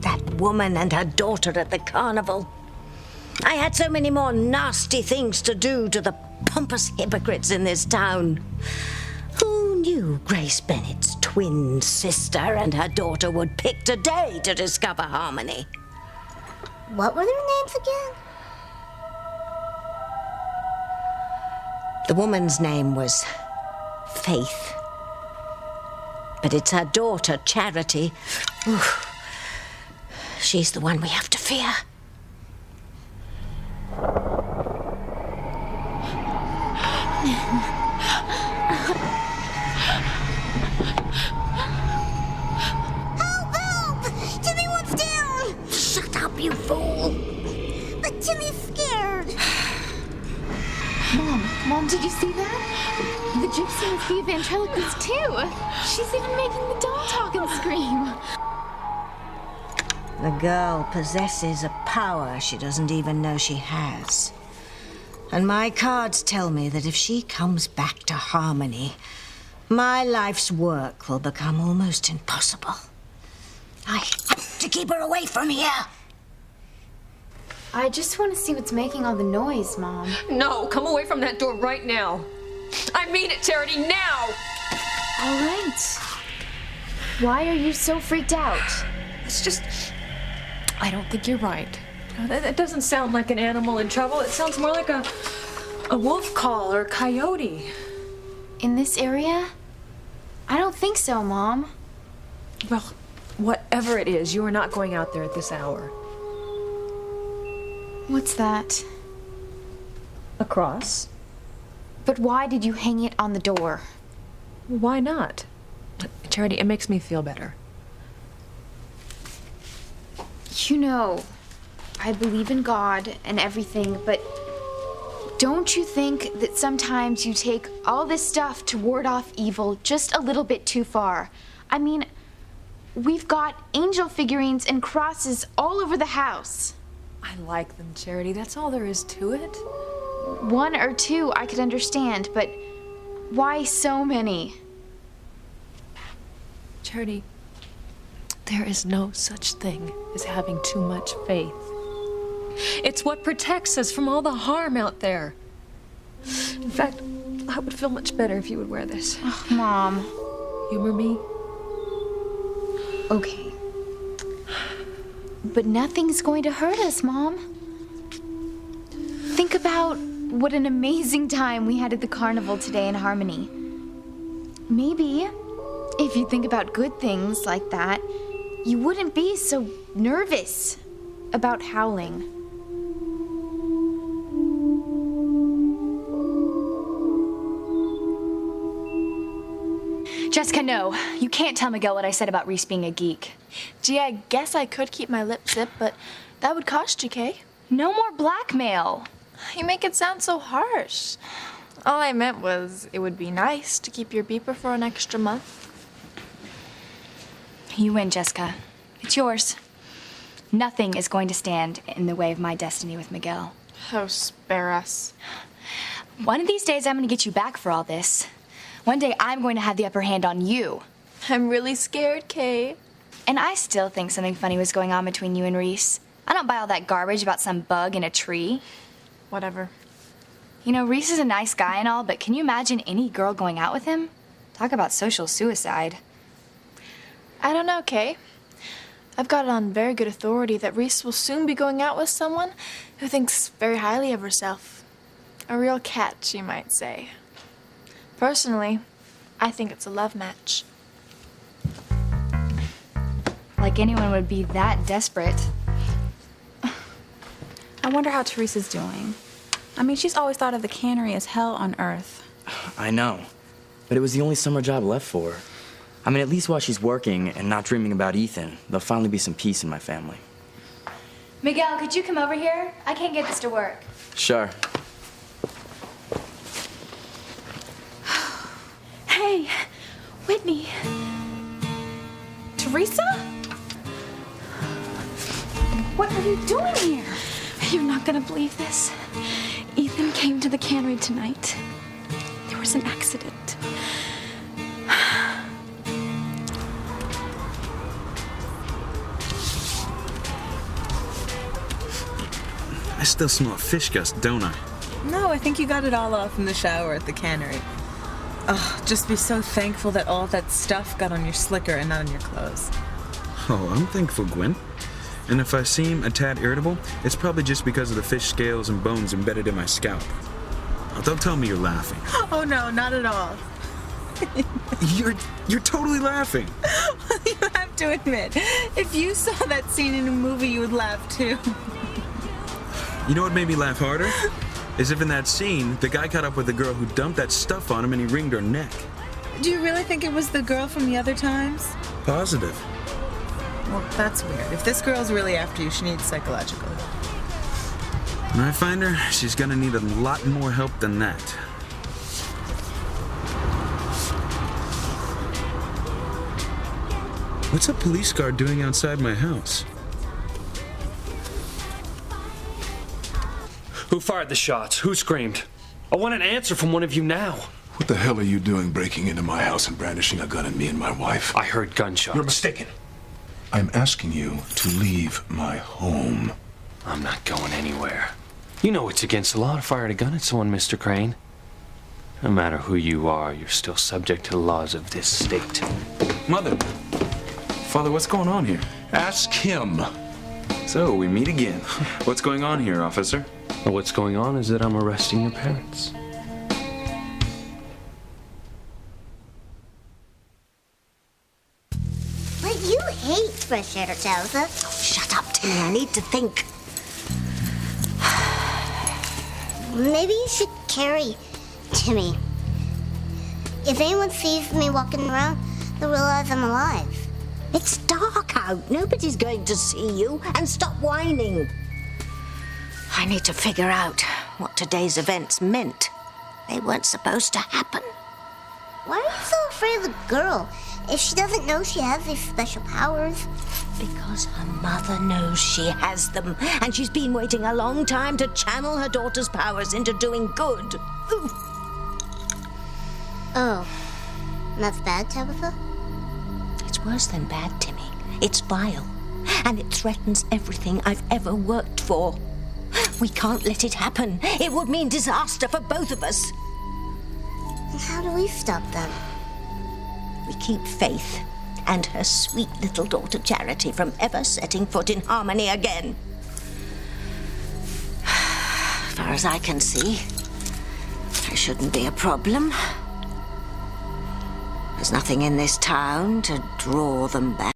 that woman and her daughter at the carnival. I had so many more nasty things to do to the pompous hypocrites in this town. Who knew Grace Bennett's twin sister and her daughter would pick today to discover harmony? What were their names again? The woman's name was Faith. But it's her daughter, Charity. Oof. She's the one we have to fear. Help! Timmy wants down! Shut up, you fool! But Timmy's scared. Mom, did you see that? The gypsy is the ventriloquist too. She's even making the doll talk and scream. The girl possesses a power she doesn't even know she has. And my cards tell me that if she comes back to harmony, my life's work will become almost impossible. I have to keep her away from here. I just want to see what's making all the noise, Mom. No, come away from that door right now. I mean it, Charity, now! All right. Why are you so freaked out? It's just... I don't think you're right. That doesn't sound like an animal in trouble. It sounds more like a wolf call or a coyote. In this area? I don't think so, Mom. Well, whatever it is, you are not going out there at this hour. What's that? A cross? But why did you hang it on the door? Why not? Charity, it makes me feel better. You know, I believe in God and everything, but don't you think that sometimes you take all this stuff to ward off evil just a little bit too far? I mean, we've got angel figurines and crosses all over the house. I like them, Charity. That's all there is to it. One or two I could understand, but why so many? Charity, there is no such thing as having too much faith. It's what protects us from all the harm out there. In fact, I would feel much better if you would wear this. Oh, Mom. Humor me? Okay. But nothing's going to hurt us, Mom. Think about what an amazing time we had at the carnival today in Harmony. Maybe, if you think about good things like that, you wouldn't be so nervous about howling. Jessica, no. You can't tell Miguel what I said about Reese being a geek. Gee, I guess I could keep my lips zipped, but that would cost you, Kay. No more blackmail. You make it sound so harsh. All I meant was it would be nice to keep your beeper for an extra month. You win, Jessica. It's yours. Nothing is going to stand in the way of my destiny with Miguel. Oh, spare us. One of these days, I'm going to get you back for all this. One day, I'm going to have the upper hand on you. I'm really scared, Kay. And I still think something funny was going on between you and Reese. I don't buy all that garbage about some bug in a tree. Whatever. You know, Reese is a nice guy and all, but can you imagine any girl going out with him? Talk about social suicide. I don't know, Kay. I've got it on very good authority that Reese will soon be going out with someone who thinks very highly of herself. A real catch, you might say. Personally, I think it's a love match. Like anyone would be that desperate. I wonder how Teresa's doing. I mean, she's always thought of the cannery as hell on earth. I know, but it was the only summer job left for her. I mean, at least while she's working and not dreaming about Ethan, there'll finally be some peace in my family. Miguel, could you come over here? I can't get this to work. Sure. Hey, Whitney. Teresa? What are you doing here? You're not gonna believe this. Ethan came to the cannery tonight. There was an accident. I still smell a fish gust, don't I? No, I think you got it all off in the shower at the cannery. Oh, just be so thankful that all that stuff got on your slicker and not on your clothes. Oh, I'm thankful, Gwen. And if I seem a tad irritable, it's probably just because of the fish scales and bones embedded in my scalp. Oh, don't tell me you're laughing. Oh no, not at all. You're totally laughing. You have to admit, if you saw that scene in a movie, you would laugh too. You know what made me laugh harder? Is if in that scene, the guy caught up with the girl who dumped that stuff on him and he wringed her neck. Do you really think it was the girl from the other times? Positive. Well, that's weird. If this girl's really after you, she needs psychological help. When I find her, she's gonna need a lot more help than that. What's a police guard doing outside my house? Who fired the shots? Who screamed? I want an answer from one of you now. What the hell are you doing breaking into my house and brandishing a gun at me and my wife? I heard gunshots. You're mistaken. I'm asking you to leave my home. I'm not going anywhere. You know it's against the law to fire a gun at someone, Mr. Crane. No matter who you are, you're still subject to the laws of this state. Mother. Father, what's going on here? Ask him. So, we meet again. What's going on here, officer? Well, what's going on is that I'm arresting your parents. But you hate fresh air, Tabitha. Shut up, Timmy. I need to think. Maybe you should carry Timmy. If anyone sees me walking around, they'll realize I'm alive. It's dark out. Nobody's going to see you. And stop whining. I need to figure out what today's events meant. They weren't supposed to happen. Why are you so afraid of the girl if she doesn't know she has these special powers? Because her mother knows she has them, and she's been waiting a long time to channel her daughter's powers into doing good. Ooh. Oh, that's bad, Tabitha? It's worse than bad, Timmy. It's vile, and it threatens everything I've ever worked for. We can't let it happen. It would mean disaster for both of us. And how do we stop them? We keep Faith and her sweet little daughter Charity from ever setting foot in Harmony again. As far as I can see, there shouldn't be a problem. There's nothing in this town to draw them back.